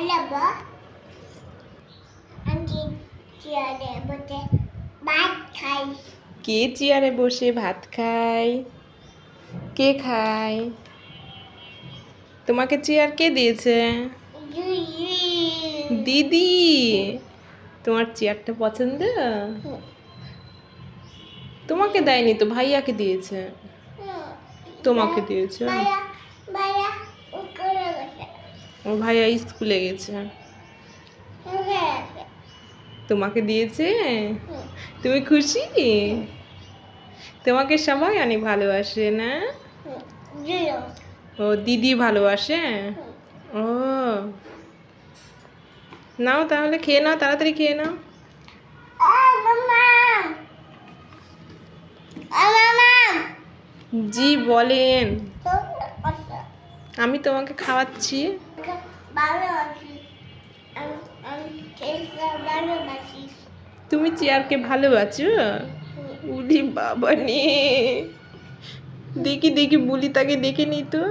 এলাবা আমি চেয়ারে বসে ভাত খাই। কে চেয়ারে বসে ভাত খায়? কে খায়? তোমাকে চেয়ার কে দিয়েছে? দিদি। তোমার চেয়ারটা পছন্দ? তোমাকে দেয়নি তো, ভাইয়াকে দিয়েছে। তোমাকে দিয়েছে। ও ভাইয়া স্কুলে গেছে। তোমাকে দিয়েছে? তুমি খুশি? তোমাকে সবাই অনেক ভালোবাসে না? ও দিদি ভালোবাসে? ও নাও তাহলে খেয়ে নাও, তাড়াতাড়ি খেয়ে নাও। জি বলেন। আমি তোমাকে খাওয়াচ্ছি। তুমি চেয়ারকে ভালোবাসো? উলি বাবা নে, দেখি দেখি বুলি তাকে দেখে নি তো।